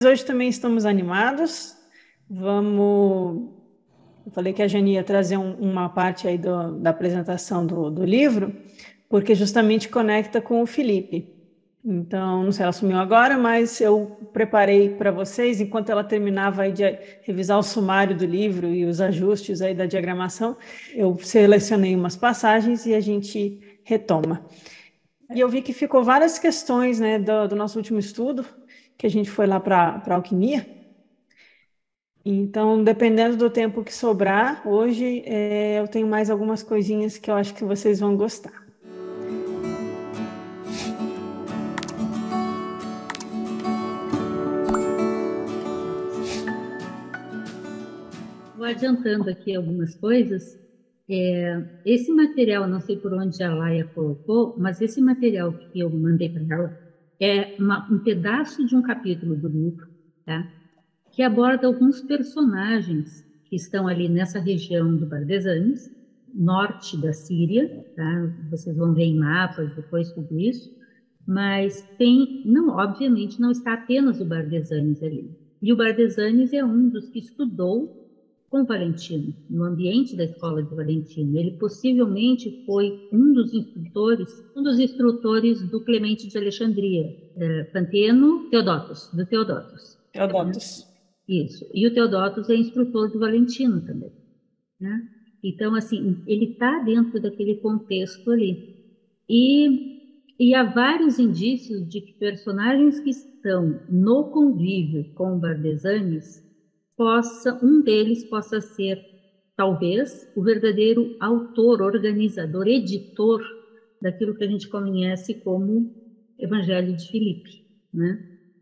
Hoje também estamos animados. Vamos. Eu falei que a Jane ia trazer uma parte aí da apresentação do livro, porque justamente conecta com o Felipe. Então, não sei, ela sumiu agora, mas eu preparei para vocês, enquanto ela terminava aí de revisar o sumário do livro e os ajustes aí da diagramação, eu selecionei umas passagens e a gente retoma. E eu vi que ficou várias questões, né, do nosso último estudo, que a gente foi lá para alquimia. Então, dependendo do tempo que sobrar, hoje eu tenho mais algumas coisinhas que eu acho que vocês vão gostar. Vou adiantando aqui algumas coisas. Esse material, não sei por onde a Laia colocou, mas esse material que eu mandei para ela é um pedaço de um capítulo do livro, tá? Que aborda alguns personagens que estão ali nessa região do Bardesanes, norte da Síria, tá? Vocês vão ver em mapas depois tudo isso, mas tem, não, obviamente não está apenas o Bardesanes ali. E o Bardesanes é um dos que estudou com Valentino, no ambiente da escola de Valentino. Ele possivelmente foi um dos instrutores do Clemente de Alexandria, Panteno Teodotos, do Teodotos. Né? Teodotos. Isso. E o Teodotos é instrutor do Valentino também. Né? Então, assim, ele está dentro daquele contexto ali. E há vários indícios de que personagens que estão no convívio com Bardesanes, um deles possa ser, talvez, o verdadeiro autor, organizador, editor daquilo que a gente conhece como Evangelho de Filipe, né?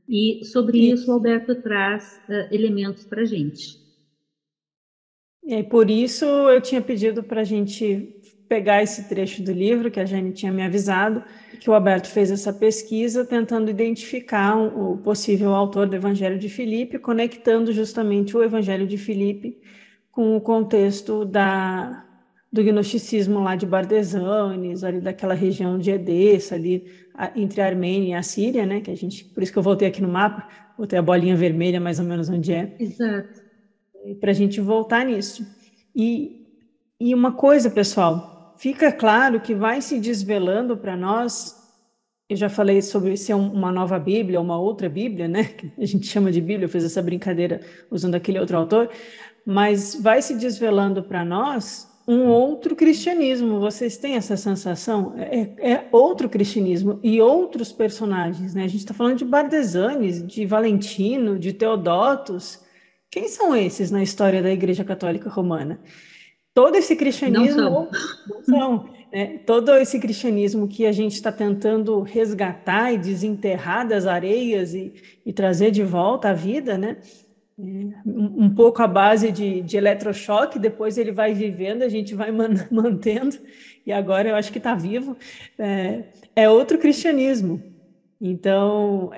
E sobre isso o Isso. Alberto traz elementos para a gente. E por isso eu tinha pedido para a gente pegar esse trecho do livro, que a Jane tinha me avisado, que o Alberto fez essa pesquisa tentando identificar o possível autor do Evangelho de Filipe, conectando justamente o Evangelho de Filipe com o contexto do gnosticismo lá de Bardesanes, ali daquela região de Edessa, ali entre a Armênia e a Síria, né? Que a gente, por isso que eu voltei aqui no mapa, botei a bolinha vermelha mais ou menos onde é, Exato. para a gente voltar nisso. E uma coisa, pessoal, fica claro que vai se desvelando para nós. Eu já falei sobre ser uma nova Bíblia, uma outra Bíblia, né? Que a gente chama de Bíblia, eu fiz essa brincadeira usando aquele outro autor, mas vai se desvelando para nós um outro cristianismo. Vocês têm essa sensação? É outro cristianismo e outros personagens, né? A gente está falando de Bardesanes, de Valentino, de Teodotos. Quem são esses na história da Igreja Católica Romana? Todo esse Não são. cristianismo, não são, né? Todo esse cristianismo que a gente está tentando resgatar e desenterrar das areias e trazer de volta à vida, né? Um pouco à base de eletrochoque, depois ele vai vivendo, a gente vai mantendo, e agora eu acho que está vivo. É outro cristianismo. Então,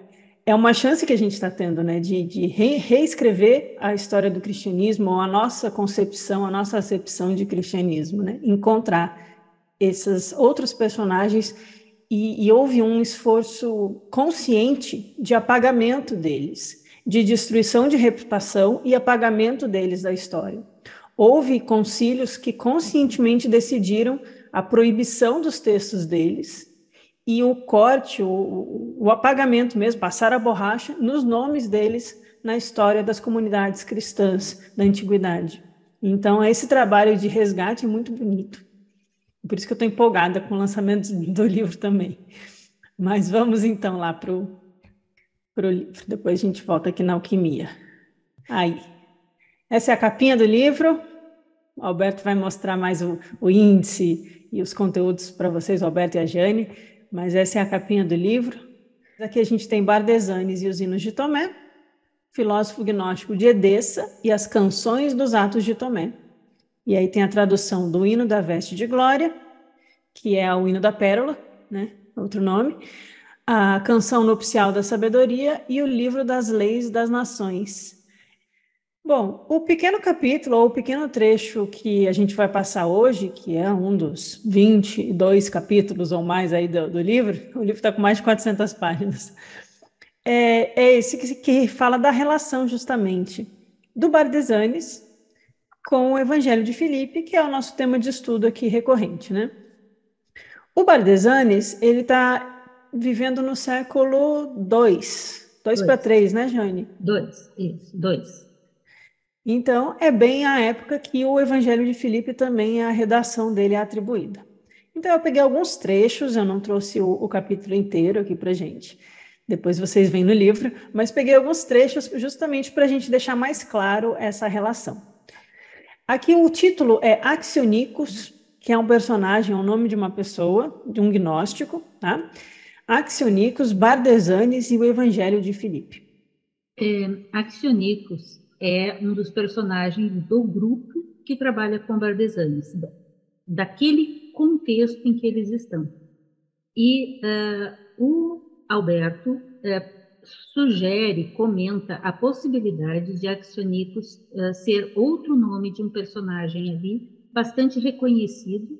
é uma chance que a gente está tendo, né, de reescrever a história do cristianismo, ou a nossa concepção, a nossa acepção de cristianismo, né? Encontrar esses outros personagens e houve um esforço consciente de apagamento deles, de destruição de reputação e apagamento deles da história. Houve concílios que conscientemente decidiram a proibição dos textos deles e o corte, o apagamento mesmo, passar a borracha nos nomes deles na história das comunidades cristãs da antiguidade. Então, esse trabalho de resgate é muito bonito. Por isso que eu estou empolgada com o lançamento do livro também. Mas vamos então lá para o livro. Depois a gente volta aqui na alquimia. Aí, essa é a capinha do livro. O Alberto vai mostrar mais o índice e os conteúdos para vocês, o Alberto e a Jane. Mas essa é a capinha do livro. Aqui a gente tem Bardesanes e os Hinos de Tomé, filósofo gnóstico de Edessa e as canções dos Atos de Tomé. E aí tem a tradução do Hino da Veste de Glória, que é o Hino da Pérola, né? Outro nome, a Canção Nupcial da Sabedoria e o Livro das Leis das Nações. Bom, o pequeno capítulo, ou o pequeno trecho que a gente vai passar hoje, que é um dos 22 capítulos ou mais aí do livro, o livro está com mais de 400 páginas, é esse que fala da relação justamente do Bardesanes com o Evangelho de Filipe, que é o nosso tema de estudo aqui recorrente, né? O Bardesanes, ele está vivendo no século 2 para Dois. 3, né, Jane? Dois, isso, dois. Então, é bem a época que o Evangelho de Filipe também, a redação dele é atribuída. Então, eu peguei alguns trechos, eu não trouxe o capítulo inteiro aqui para gente. Depois vocês veem no livro, mas peguei alguns trechos justamente para a gente deixar mais claro essa relação. Aqui o título é Axionicus, que é um personagem, é o nome de uma pessoa, de um gnóstico, tá? Axionicus, Bardesanes e o Evangelho de Filipe. Axionicus é um dos personagens do grupo que trabalha com Bardesanes, daquele contexto em que eles estão. E o Alberto sugere, comenta a possibilidade de Axionicus ser outro nome de um personagem ali, bastante reconhecido,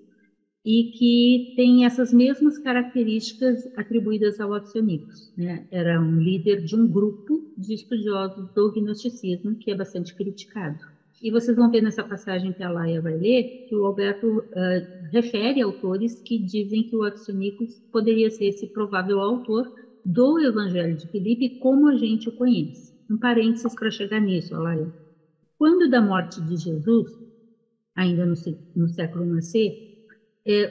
e que tem essas mesmas características atribuídas ao Axionicus, né? Era um líder de um grupo de estudiosos do gnosticismo que é bastante criticado. E vocês vão ver nessa passagem que a Laia vai ler que o Alberto refere autores que dizem que o Axionicus poderia ser esse provável autor do Evangelho de Filipe como a gente o conhece. Um parênteses para chegar nisso, Laia. Quando da morte de Jesus, ainda no século C,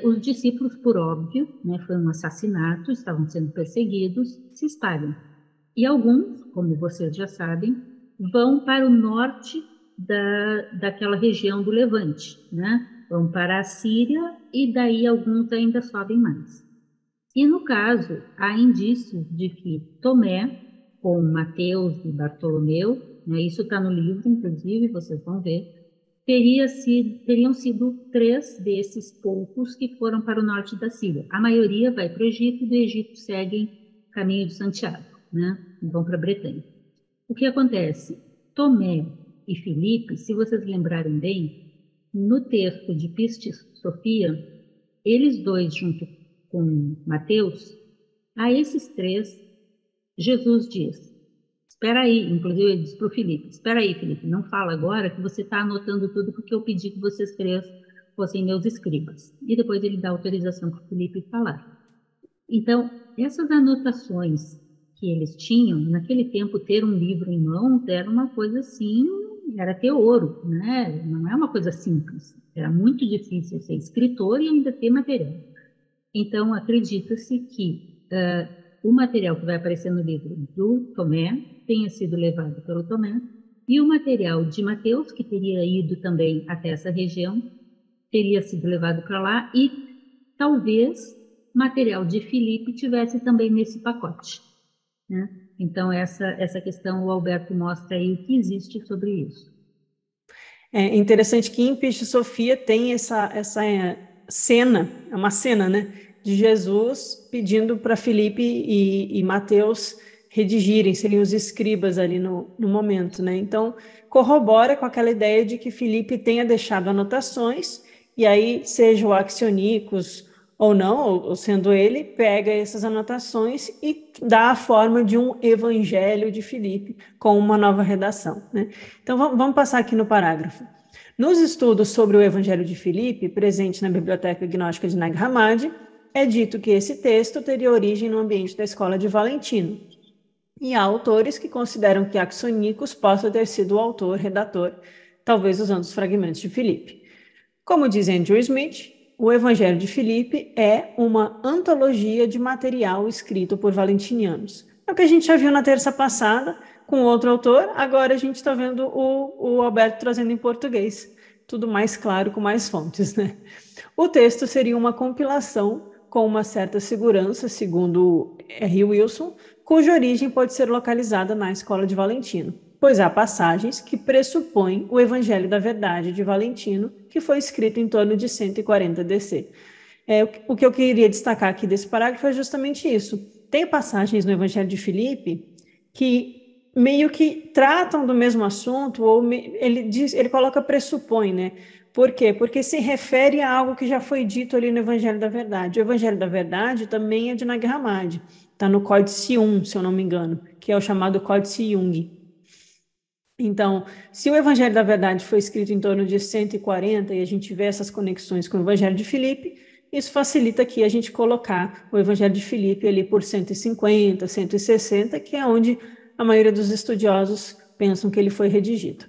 os discípulos, por óbvio, né, foi um assassinato, estavam sendo perseguidos, se espalham. E alguns, como vocês já sabem, vão para o norte daquela região do Levante, né? Vão para a Síria e daí alguns ainda sobem mais. E no caso, há indícios de que Tomé, com Mateus e Bartolomeu, né, isso está no livro, inclusive, vocês vão ver, teriam sido 3 desses poucos que foram para o norte da Síria. A maioria vai para o Egito e do Egito seguem o caminho de Santiago, né? E vão para a Bretanha. O que acontece? Tomé e Filipe, se vocês lembrarem bem, no texto de Pistis Sofia, eles dois, junto com Mateus, a esses 3, Jesus diz: espera aí, inclusive ele diz para o Filipe, espera aí, Filipe, não fala agora que você está anotando tudo porque eu pedi que vocês 3 fossem meus escribas. E depois ele dá autorização para o Filipe falar. Então, essas anotações que eles tinham, naquele tempo ter um livro em mãos era uma coisa assim, era ter ouro, né? Não é uma coisa simples. Era muito difícil ser escritor e ainda ter material. Então, acredita-se que o material que vai aparecer no livro do Tomé tenha sido levado pelo Tomé, e o material de Mateus, que teria ido também até essa região, teria sido levado para lá, e talvez material de Filipe tivesse também nesse pacote, né? Então, essa questão o Alberto mostra aí o que existe sobre isso. É interessante que em Pistis Sofia tem essa cena, é uma cena, né, de Jesus pedindo para Filipe e Mateus redigirem, seriam os escribas ali no momento, né? Então, corrobora com aquela ideia de que Filipe tenha deixado anotações, e aí, seja o Axionicus ou não, ou sendo ele, pega essas anotações e dá a forma de um evangelho de Filipe com uma nova redação, né? Então, vamos passar aqui no parágrafo. Nos estudos sobre o Evangelho de Filipe, presente na Biblioteca Gnóstica de Nag Hammadi, é dito que esse texto teria origem no ambiente da escola de Valentino. E há autores que consideram que Axionicus possa ter sido o autor, redator, talvez usando os fragmentos de Filipe. Como diz Andrew Smith, o Evangelho de Filipe é uma antologia de material escrito por valentinianos. É o que a gente já viu na terça passada, com outro autor, agora a gente está vendo o Alberto trazendo em português. Tudo mais claro, com mais fontes, né? O texto seria uma compilação com uma certa segurança, segundo R. Wilson, cuja origem pode ser localizada na escola de Valentino, pois há passagens que pressupõem o Evangelho da Verdade de Valentino, que foi escrito em torno de 140 DC. O que eu queria destacar aqui desse parágrafo é justamente isso. Tem passagens no Evangelho de Filipe que meio que tratam do mesmo assunto, ou ele coloca pressupõe, né? Por quê? Porque se refere a algo que já foi dito ali no Evangelho da Verdade. O Evangelho da Verdade também é de Nag Hammadi. Está no Códice 1, se eu não me engano, que é o chamado Códice Jung. Então, se o Evangelho da Verdade foi escrito em torno de 140 e a gente vê essas conexões com o Evangelho de Filipe, isso facilita aqui a gente colocar o Evangelho de Filipe ali por 150, 160, que é onde a maioria dos estudiosos pensam que ele foi redigido.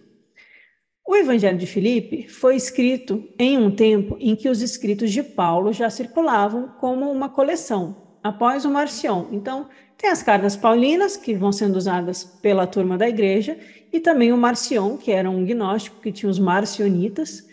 O Evangelho de Filipe foi escrito em um tempo em que os escritos de Paulo já circulavam como uma coleção, após o Marcion. Então, tem as cartas paulinas, que vão sendo usadas pela turma da igreja, e também o Marcion, que era um gnóstico, que tinha os marcionitas,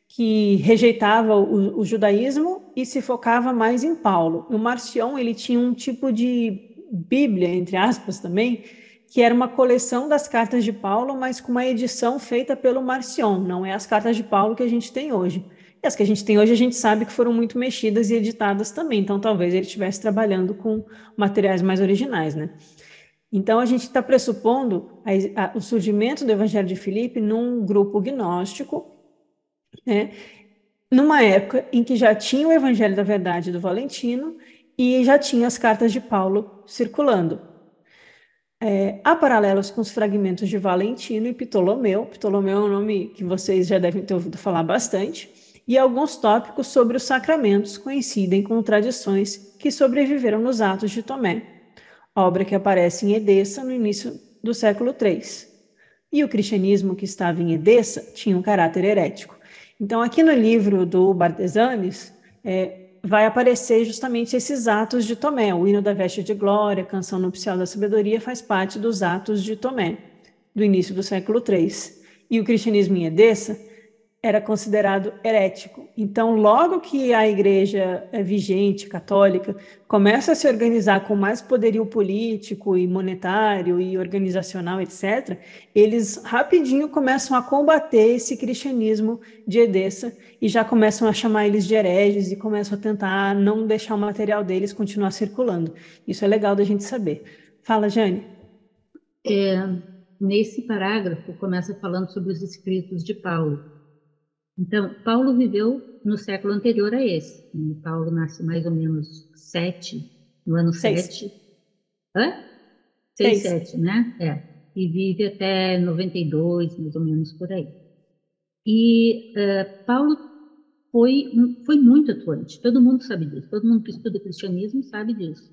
que rejeitava o judaísmo e se focava mais em Paulo. O Marcion, ele tinha um tipo de Bíblia, entre aspas, também, que era uma coleção das cartas de Paulo, mas com uma edição feita pelo Marcion, não é as cartas de Paulo que a gente tem hoje. E as que a gente tem hoje, a gente sabe que foram muito mexidas e editadas também, então talvez ele estivesse trabalhando com materiais mais originais, né? Então a gente está pressupondo o surgimento do Evangelho de Filipe num grupo gnóstico, né? Numa época em que já tinha o Evangelho da Verdade do Valentino e já tinha as cartas de Paulo circulando. Há paralelos com os fragmentos de Valentino e Ptolomeu. Ptolomeu é um nome que vocês já devem ter ouvido falar bastante. E alguns tópicos sobre os sacramentos coincidem com tradições que sobreviveram nos Atos de Tomé, obra que aparece em Edessa no início do século III. E o cristianismo que estava em Edessa tinha um caráter herético. Então, aqui no livro do Bardesanes, vai aparecer justamente esses atos de Tomé. O hino da veste de glória, a canção nupcial da sabedoria, faz parte dos atos de Tomé, do início do século III. E o cristianismo em Edessa era considerado herético. Então, logo que a igreja vigente, católica, começa a se organizar com mais poderio político e monetário e organizacional, etc., eles rapidinho começam a combater esse cristianismo de Edessa e já começam a chamar eles de hereges e começam a tentar não deixar o material deles continuar circulando. Isso é legal da gente saber. Fala, Jane. Nesse parágrafo, começa falando sobre os escritos de Paulo. Então, Paulo viveu no século anterior a esse. Paulo nasce mais ou menos no ano 7. Hã? 6, 7, né? E vive até 92, mais ou menos por aí. E Paulo foi muito atuante, todo mundo sabe disso, todo mundo que estuda cristianismo sabe disso.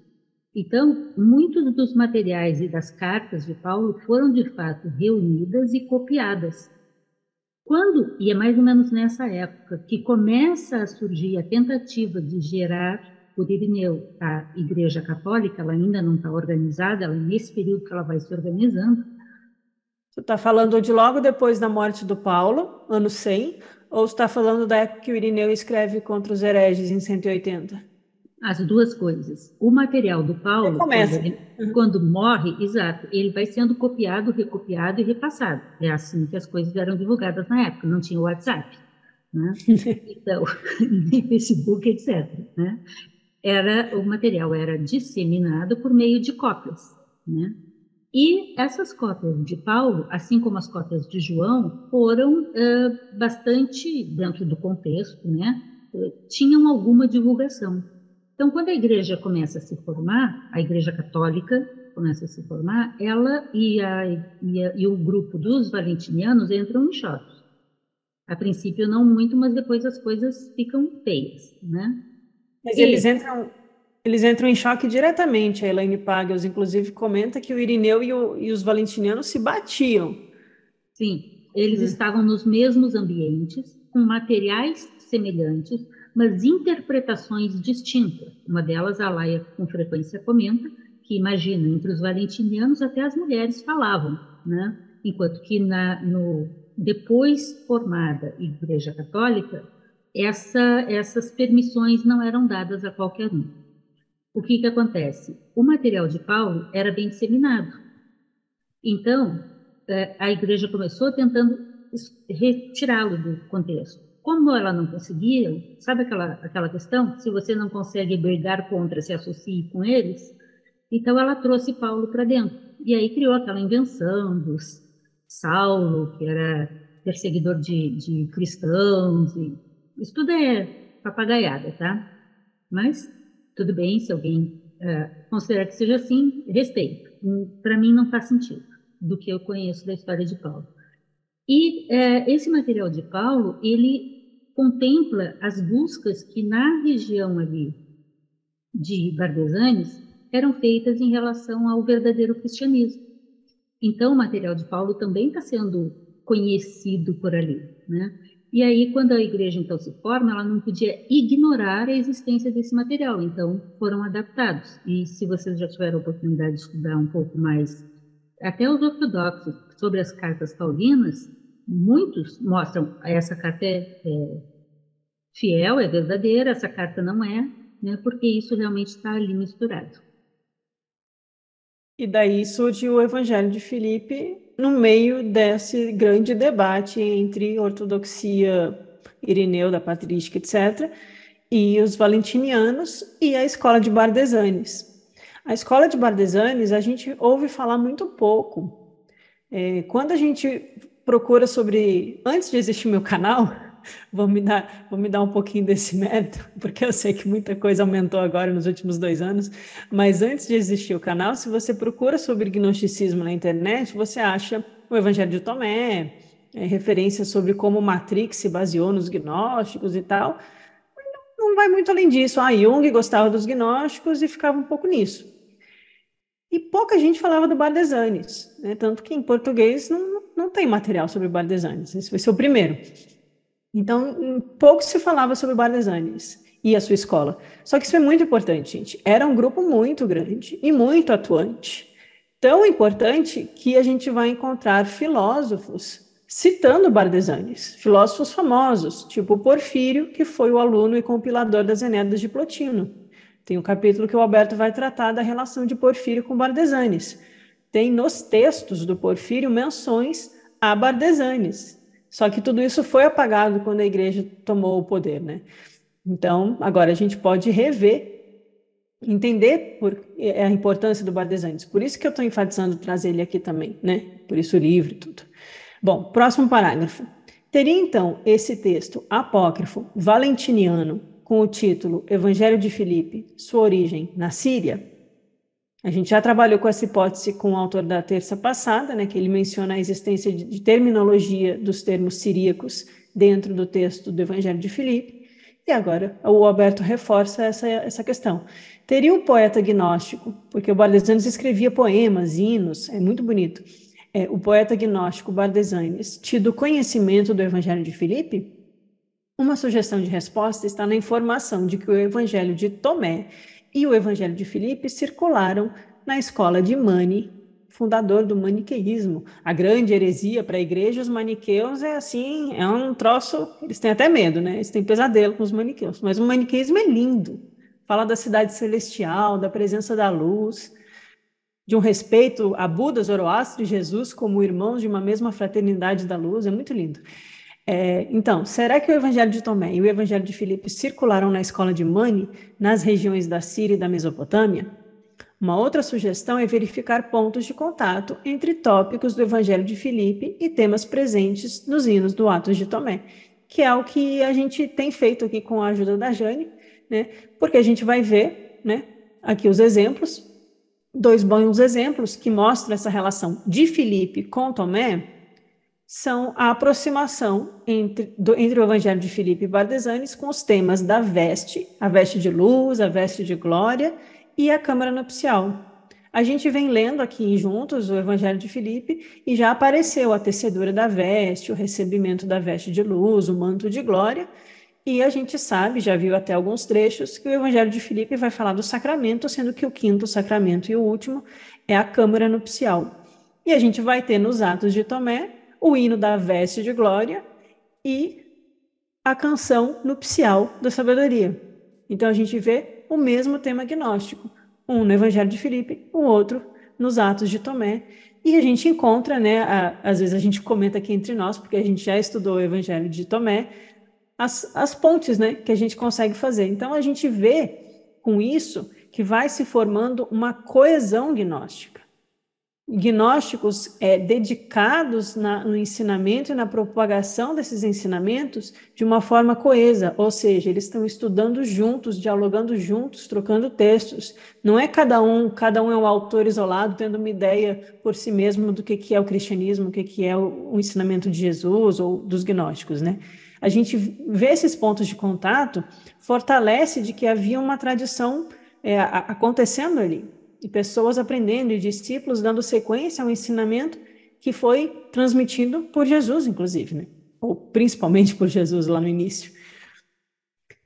Então, muitos dos materiais e das cartas de Paulo foram, de fato, reunidas e copiadas. E é mais ou menos nessa época que começa a surgir a tentativa de gerar por Irineu a Igreja Católica, ela ainda não está organizada, ela é nesse período que ela vai se organizando. Você está falando de logo depois da morte do Paulo, ano 100, ou você está falando da época que o Irineu escreve contra os hereges em 180? As duas coisas. O material do Paulo, quando morre, exato, ele vai sendo copiado, recopiado e repassado. É assim que as coisas eram divulgadas na época, não tinha WhatsApp, né? Então, nem Facebook, etc. Né? O material era disseminado por meio de cópias, né? E essas cópias de Paulo, assim como as cópias de João, foram bastante dentro do contexto, né? Tinham alguma divulgação. Então, quando a igreja começa a se formar, a igreja católica começa a se formar, ela e o grupo dos valentinianos entram em choque. A princípio não muito, mas depois as coisas ficam feias, né? Mas eles entram em choque diretamente. A Elaine Pagels, inclusive, comenta que o Irineu e os valentinianos se batiam. Sim, eles estavam nos mesmos ambientes, com materiais semelhantes, mas interpretações distintas. Uma delas, a Laia com frequência comenta, que imagina, entre os valentinianos até as mulheres falavam, né? Enquanto que depois formada Igreja Católica, essas permissões não eram dadas a qualquer um. O que acontece? O material de Paulo era bem disseminado. Então, a igreja começou tentando retirá-lo do contexto. Como ela não conseguia, sabe aquela questão? Se você não consegue brigar contra, se associe com eles. Então, ela trouxe Paulo para dentro. E aí criou aquela invenção dos Saulo, que era perseguidor de cristãos. Isso tudo é papagaiada, tá? Mas tudo bem se alguém considero que seja assim, respeito. Para mim não faz sentido, do que eu conheço da história de Paulo. E esse material de Paulo, ele contempla as buscas que na região ali de Bardesanes eram feitas em relação ao verdadeiro cristianismo. Então, o material de Paulo também está sendo conhecido por ali, né? E aí, quando a igreja então se forma, ela não podia ignorar a existência desse material, então foram adaptados. E se vocês já tiveram a oportunidade de estudar um pouco mais, até os ortodoxos, sobre as cartas paulinas, muitos mostram essa carta é fiel, é verdadeira, essa carta não é, né? Porque isso realmente está ali misturado. E daí surge o Evangelho de Filipe no meio desse grande debate entre ortodoxia, Irineu da Patrística, etc., e os valentinianos e a escola de Bardesanes. A escola de Bardesanes a gente ouve falar muito pouco. Quando a gente procura sobre... Antes de existir meu canal, vou me dar um pouquinho desse mérito, porque eu sei que muita coisa aumentou agora nos últimos 2 anos, mas antes de existir o canal, se você procura sobre gnosticismo na internet, você acha o Evangelho de Tomé, referências sobre como Matrix se baseou nos gnósticos e tal. Não vai muito além disso. Jung gostava dos gnósticos e ficava um pouco nisso. E pouca gente falava do Bardesanes, né? Tanto que em português não tem material sobre Bardesanes. Esse vai ser o primeiro. Então, pouco se falava sobre Bardesanes e a sua escola. Só que isso é muito importante, gente. Era um grupo muito grande e muito atuante. Tão importante que a gente vai encontrar filósofos citando Bardesanes, filósofos famosos, tipo Porfírio, que foi o aluno e compilador das Enéidas de Plotino. Tem um capítulo que o Alberto vai tratar da relação de Porfírio com Bardesanes. Tem nos textos do Porfírio menções a Bardesanes. Só que tudo isso foi apagado quando a igreja tomou o poder, né? Então, agora a gente pode rever, entender a importância do Bardesanes. Por isso que eu estou enfatizando trazer ele aqui também, né? Por isso o livro e tudo. Bom, próximo parágrafo. Teria então esse texto apócrifo valentiniano com o título Evangelho de Filipe, sua origem na Síria? A gente já trabalhou com essa hipótese com o autor da terça passada, né, que ele menciona a existência de terminologia dos termos siríacos dentro do texto do Evangelho de Filipe, e agora o Alberto reforça essa questão. Teria o poeta gnóstico, porque o Bardesanes escrevia poemas, hinos, é muito bonito, o poeta gnóstico Bardesanes tido conhecimento do Evangelho de Filipe? Uma sugestão de resposta está na informação de que o Evangelho de Tomé e o Evangelho de Filipe circularam na escola de Mani, fundador do maniqueísmo. A grande heresia para a igreja, os maniqueus é assim, é um troço, eles têm até medo, né? Eles têm pesadelo com os maniqueus, mas o maniqueísmo é lindo. Fala da cidade celestial, da presença da luz, de um respeito a Buda, Zoroastro e Jesus como irmãos de uma mesma fraternidade da luz, é muito lindo. Então, será que o Evangelho de Tomé e o Evangelho de Filipe circularam na escola de Mani, nas regiões da Síria e da Mesopotâmia? Uma outra sugestão é verificar pontos de contato entre tópicos do Evangelho de Filipe e temas presentes nos hinos do Atos de Tomé, que é o que a gente tem feito aqui com a ajuda da Jane, né? Porque a gente vai ver, né, aqui os exemplos, 2 bons exemplos que mostram essa relação de Filipe com Tomé, são a aproximação entre o Evangelho de Filipe e Bardesanes com os temas da veste, a veste de luz, a veste de glória e a câmara nupcial. A gente vem lendo aqui juntos o Evangelho de Filipe e já apareceu a tecedura da veste, o recebimento da veste de luz, o manto de glória, e a gente sabe, já viu até alguns trechos, que o Evangelho de Filipe vai falar do sacramento, sendo que o 5º sacramento e o último é a câmara nupcial. E a gente vai ter nos Atos de Tomé o hino da veste de glória e a canção nupcial da sabedoria. Então a gente vê o mesmo tema gnóstico, um no Evangelho de Filipe, o outro nos Atos de Tomé, e a gente encontra, né, às vezes a gente comenta aqui entre nós, porque a gente já estudou o Evangelho de Tomé, as pontes, né, que a gente consegue fazer. Então a gente vê com isso que vai se formando uma coesão gnóstica. gnósticos dedicados no ensinamento e na propagação desses ensinamentos de uma forma coesa, ou seja, eles estão estudando juntos, dialogando juntos, trocando textos. Não é cada um é um autor isolado, tendo uma ideia por si mesmo do que é o cristianismo, o que é o ensinamento de Jesus ou dos gnósticos, né? A gente vê esses pontos de contato, fortalece de que havia uma tradição acontecendo ali, e pessoas aprendendo, e discípulos dando sequência ao ensinamento que foi transmitido por Jesus, inclusive, né? Ou principalmente por Jesus lá no início.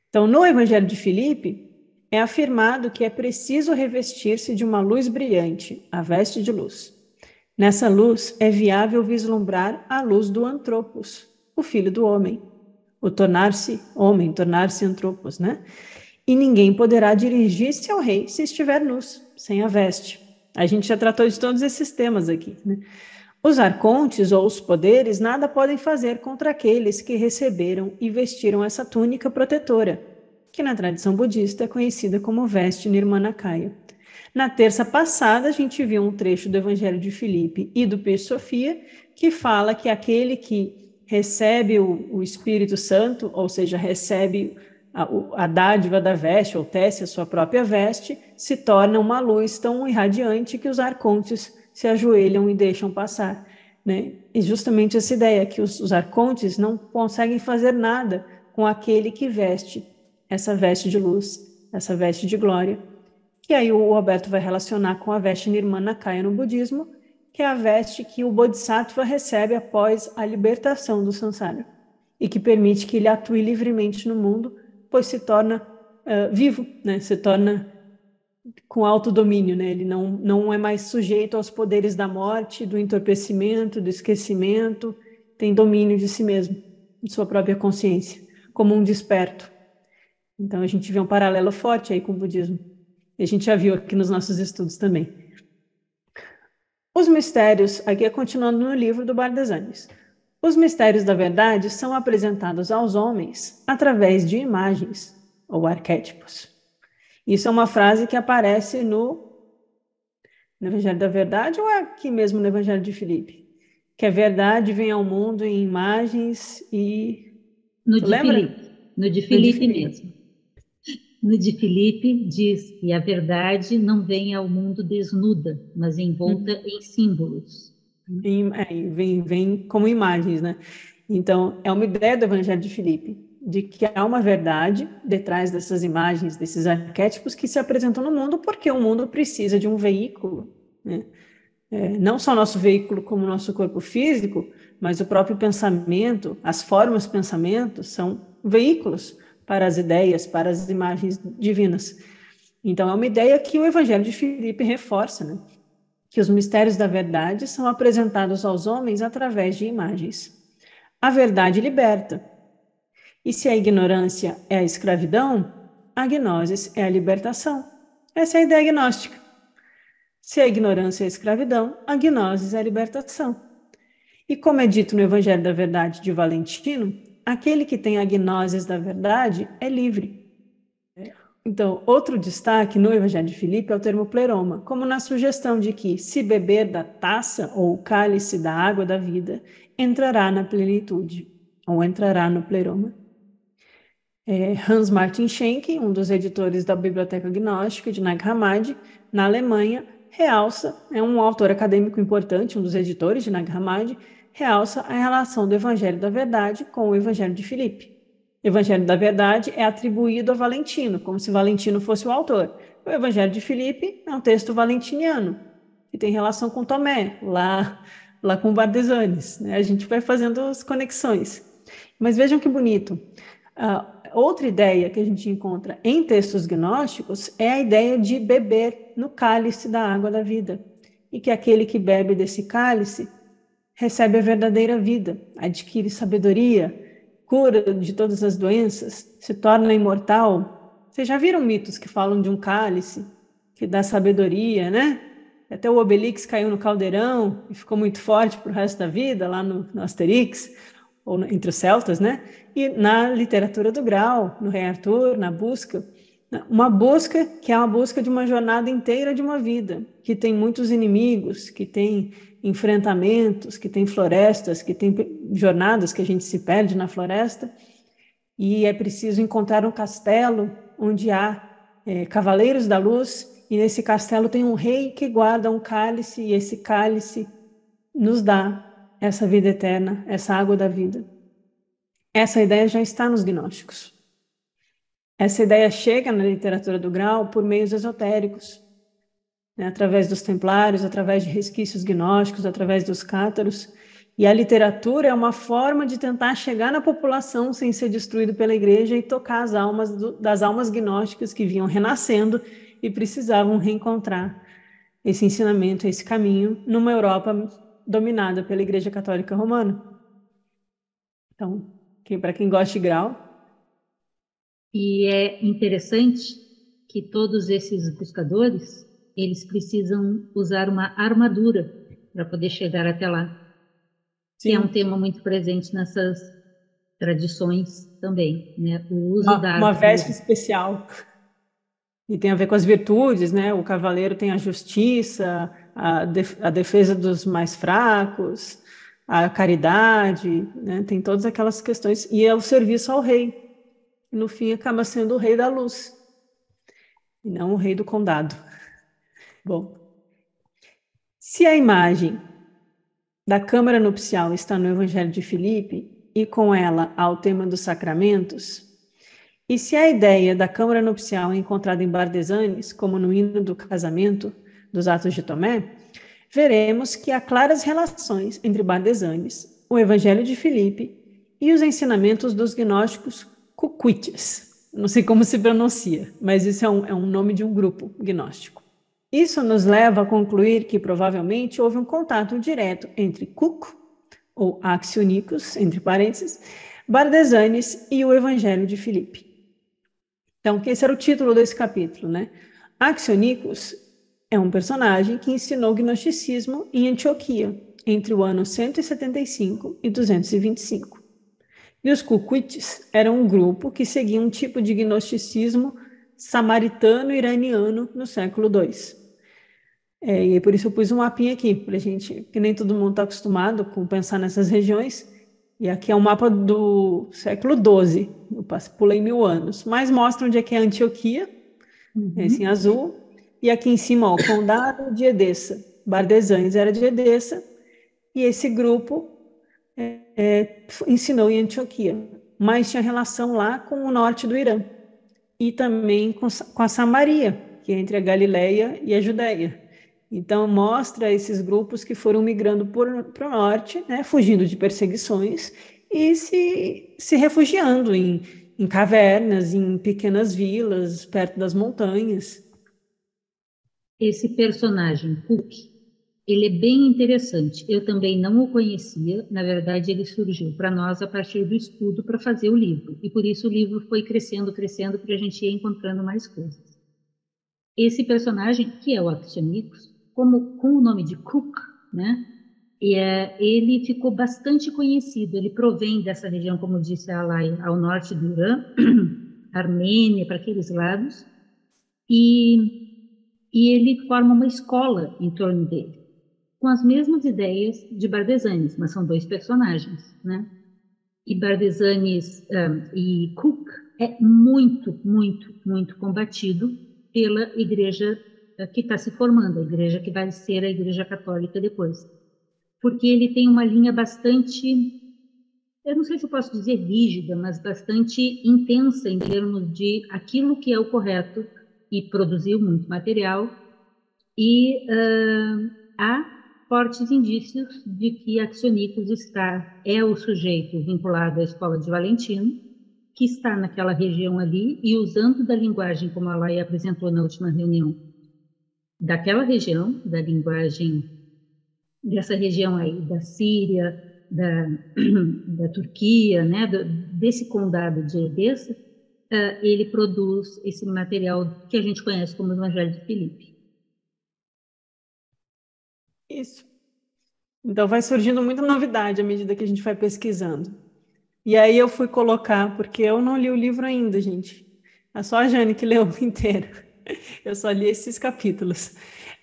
Então, no Evangelho de Filipe, é afirmado que é preciso revestir-se de uma luz brilhante, a veste de luz. Nessa luz é viável vislumbrar a luz do antropos, o filho do homem, o tornar-se homem, tornar-se antropos, né? E ninguém poderá dirigir-se ao rei se estiver nus, sem a veste. A gente já tratou de todos esses temas aqui, né? Os arcontes ou os poderes nada podem fazer contra aqueles que receberam e vestiram essa túnica protetora, que na tradição budista é conhecida como veste nirmanakaya. Na terça passada, a gente viu um trecho do Evangelho de Filipe e do Peixe Sofia, que fala que aquele que recebe o Espírito Santo, ou seja, recebe a dádiva da veste, ou tece a sua própria veste, se torna uma luz tão irradiante que os arcontes se ajoelham e deixam passar, né? E justamente essa ideia, que os arcontes não conseguem fazer nada com aquele que veste essa veste de luz, essa veste de glória, que aí o Roberto vai relacionar com a veste nirmanakaya no budismo, que é a veste que o Bodhisattva recebe após a libertação do samsara, e que permite que ele atue livremente no mundo, pois se torna vivo, né? Se torna com autodomínio, né? Ele não é mais sujeito aos poderes da morte, do entorpecimento, do esquecimento, tem domínio de si mesmo, de sua própria consciência, como um desperto. Então a gente vê um paralelo forte aí com o budismo. E a gente já viu aqui nos nossos estudos também. Os mistérios, aqui é continuando no livro do Bardesanes. Os mistérios da verdade são apresentados aos homens através de imagens ou arquétipos. Isso é uma frase que aparece no Evangelho da Verdade ou é aqui mesmo no Evangelho de Filipe? Que a verdade vem ao mundo em imagens e... No de Filipe. No de Filipe mesmo. No de Filipe diz que a verdade não vem ao mundo desnuda, mas envolta em símbolos. Vem como imagens, né? Então, é uma ideia do Evangelho de Filipe, de que há uma verdade detrás dessas imagens, desses arquétipos que se apresentam no mundo, porque o mundo precisa de um veículo, né? Não só nosso veículo como nosso corpo físico, mas o próprio pensamento, as formas de pensamento são veículos para as ideias, para as imagens divinas. Então, é uma ideia que o Evangelho de Filipe reforça, né? Que os mistérios da verdade são apresentados aos homens através de imagens. A verdade liberta. E se a ignorância é a escravidão, a gnosis é a libertação. Essa é a ideia gnóstica. Se a ignorância é a escravidão, a gnosis é a libertação. E como é dito no Evangelho da Verdade de Valentino, aquele que tem a gnosis da verdade é livre. Então, outro destaque no Evangelho de Filipe é o termo pleroma, como na sugestão de que, se beber da taça ou cálice da água da vida, entrará na plenitude, ou entrará no pleroma. Hans Martin Schenck, um dos editores da Biblioteca Gnóstica de Nag Hammadi, na Alemanha, realça, é um autor acadêmico importante, um dos editores de Nag Hammadi, realça a relação do Evangelho da Verdade com o Evangelho de Filipe. O Evangelho da Verdade é atribuído a Valentino, como se Valentino fosse o autor. O Evangelho de Filipe é um texto valentiniano, que tem relação com Tomé, lá com Bardesanes, né? A gente vai fazendo as conexões. Mas vejam que bonito. Outra ideia que a gente encontra em textos gnósticos é a ideia de beber no cálice da água da vida, e que aquele que bebe desse cálice recebe a verdadeira vida, adquire sabedoria, cura de todas as doenças, se torna imortal. Vocês já viram mitos que falam de um cálice que dá sabedoria, né? Até o Obelix caiu no caldeirão e ficou muito forte para o resto da vida, lá no Asterix, ou entre os celtas, né? E na literatura do Grau, no Rei Arthur, na busca Uma busca que é uma busca de uma jornada inteira de uma vida, que tem muitos inimigos, que tem enfrentamentos, que tem florestas, que tem jornadas que a gente se perde na floresta, e é preciso encontrar um castelo onde há cavaleiros da luz, e nesse castelo tem um rei que guarda um cálice, e esse cálice nos dá essa vida eterna, essa água da vida. Essa ideia já está nos gnósticos. Essa ideia chega na literatura do Grau por meios esotéricos, né, através dos templários, através de resquícios gnósticos, através dos cátaros. E a literatura é uma forma de tentar chegar na população sem ser destruído pela igreja e tocar as almas das almas gnósticas que vinham renascendo e precisavam reencontrar esse ensinamento, esse caminho, numa Europa dominada pela Igreja Católica Romana. Então, para quem gosta de Grau. E é interessante que todos esses buscadores, eles precisam usar uma armadura para poder chegar até lá. Sim. Que é um tema muito presente nessas tradições também, né? O uso da armadura. Uma veste especial. E tem a ver com as virtudes, né? O cavaleiro tem a justiça, a defesa dos mais fracos, a caridade, né? Tem todas aquelas questões. E é o serviço ao rei. No fim, acaba sendo o rei da luz, e não o rei do condado. Bom, se a imagem da câmara nupcial está no Evangelho de Filipe, e com ela há o tema dos sacramentos, e se a ideia da câmara nupcial é encontrada em Bardesanes, como no hino do casamento dos Atos de Tomé, veremos que há claras relações entre Bardesanes, o Evangelho de Filipe e os ensinamentos dos gnósticos Cuquites. Não sei como se pronuncia, mas isso é um nome de um grupo gnóstico. Isso nos leva a concluir que provavelmente houve um contato direto entre Cuc, ou Axionicus, entre parênteses, Bardesanes e o Evangelho de Filipe. Então, esse era o título desse capítulo, né? Axionicus é um personagem que ensinou o gnosticismo em Antioquia, entre o ano 175 e 225. E os Cuquites eram um grupo que seguia um tipo de gnosticismo samaritano-iraniano no século II. E por isso eu pus um mapinha aqui, para gente, que nem todo mundo está acostumado com pensar nessas regiões. E aqui é um mapa do século XII, eu pulei 1000 anos, mas mostra onde é que é Antioquia, esse em azul, e aqui em cima, ó, o condado de Edessa. Bardesanes era de Edessa, e esse grupo ensinou em Antioquia, mas tinha relação lá com o norte do Irã, e também com a Samaria, que é entre a Galileia e a Judéia. Então, mostra esses grupos que foram migrando para o norte, né, fugindo de perseguições e se refugiando em cavernas, em pequenas vilas, perto das montanhas. Esse personagem, Cook, ele é bem interessante. Eu também não o conhecia. Na verdade, ele surgiu para nós a partir do estudo para fazer o livro. E por isso o livro foi crescendo, crescendo, para a gente ir encontrando mais coisas. Esse personagem, que é o Axionicus, com o nome de Cook, né? Ele ficou bastante conhecido. Ele provém dessa região, como disse a Alay, ao norte do Irã, Armênia, para aqueles lados, e ele forma uma escola em torno dele, com as mesmas ideias de Bardesanes, mas são dois personagens, né? E Bardesanes e Cook é muito, muito, muito combatido pela igreja que está se formando, a igreja que vai ser a igreja católica depois. Porque ele tem uma linha bastante, eu não sei se eu posso dizer rígida, mas bastante intensa em termos de aquilo que é o correto, e produziu muito material, e há fortes indícios de que Axionicus é o sujeito vinculado à escola de Valentino, que está naquela região ali, e usando da linguagem, como a Laia apresentou na última reunião, daquela região, da linguagem dessa região aí, da Síria, da Turquia, né, desse condado de Edessa, ele produz esse material que a gente conhece como Evangelho de Filipe. Isso. Então vai surgindo muita novidade à medida que a gente vai pesquisando. E aí eu fui colocar, porque eu não li o livro ainda, gente. É só a Jane que leu inteiro. Eu só li esses capítulos.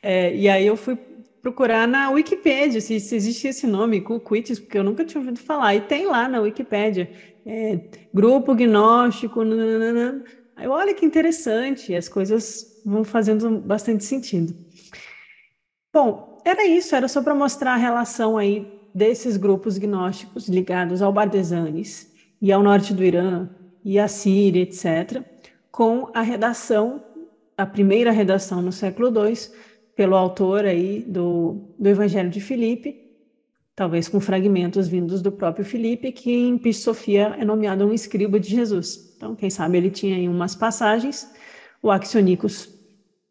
E aí eu fui procurar na Wikipédia se existia esse nome, Cucuites, porque eu nunca tinha ouvido falar. E tem lá na Wikipédia, grupo gnóstico, nananana. Aí, olha que interessante, as coisas vão fazendo bastante sentido. Bom, era isso, era só para mostrar a relação aí desses grupos gnósticos ligados ao Bardesanes e ao norte do Irã e à Síria, etc., com a redação, a primeira redação no século II, pelo autor aí do Evangelho de Filipe, talvez com fragmentos vindos do próprio Filipe, que em Pisofia é nomeado um escriba de Jesus. Então, quem sabe ele tinha aí umas passagens, o Axionicus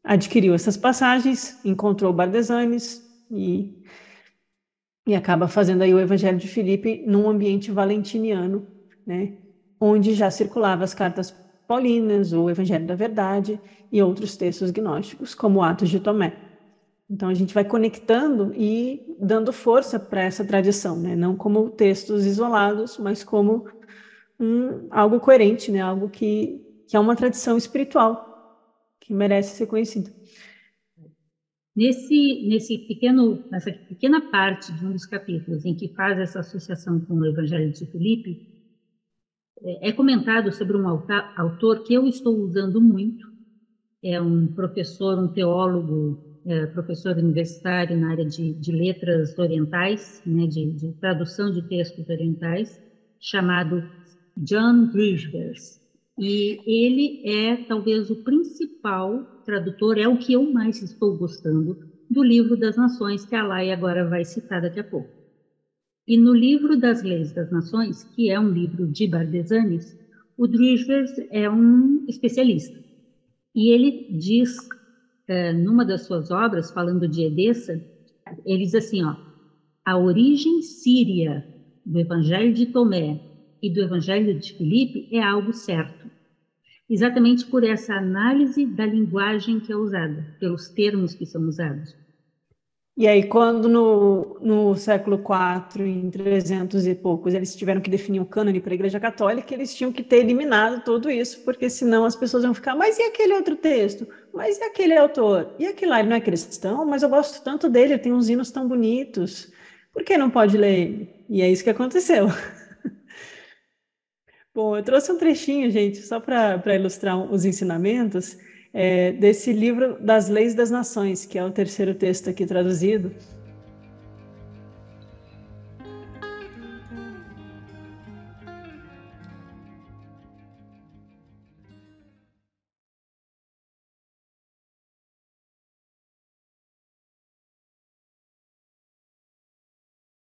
adquiriu essas passagens, encontrou Bardesanes e acaba fazendo aí o Evangelho de Filipe num ambiente valentiniano, né, onde já circulavam as cartas paulinas, o Evangelho da Verdade e outros textos gnósticos, como Atos de Tomé. Então a gente vai conectando e dando força para essa tradição, né, não como textos isolados, mas como algo coerente, né, algo que é uma tradição espiritual que merece ser conhecida. Nessa pequena parte de um dos capítulos em que faz essa associação com o Evangelho de Filipe, é comentado sobre um autor que eu estou usando muito, é um professor, um teólogo, professor universitário na área de letras orientais, né, de tradução de textos orientais, chamado John Drieschers. E ele é talvez o principal tradutor, é o que eu mais estou gostando, do Livro das Nações, que a Laia agora vai citar daqui a pouco. E no Livro das Leis das Nações, que é um livro de Bardesanes, o Drieschers é um especialista. E ele diz, numa das suas obras, falando de Edessa, ele diz assim, ó, a origem síria do Evangelho de Tomé e do Evangelho de Filipe é algo certo, exatamente por essa análise da linguagem que é usada, pelos termos que são usados. E aí, quando no século IV, em 300 e poucos, eles tiveram que definir um cânone para a Igreja Católica, eles tinham que ter eliminado tudo isso, porque senão as pessoas iam ficar, mas e aquele outro texto? Mas e aquele autor? E aquele lá, ele não é cristão? Mas eu gosto tanto dele, ele tem uns hinos tão bonitos. Por que não pode ler ele? E é isso que aconteceu. Bom, eu trouxe um trechinho, gente, só para ilustrar os ensinamentos, desse livro das Leis das Nações, que é o terceiro texto aqui traduzido,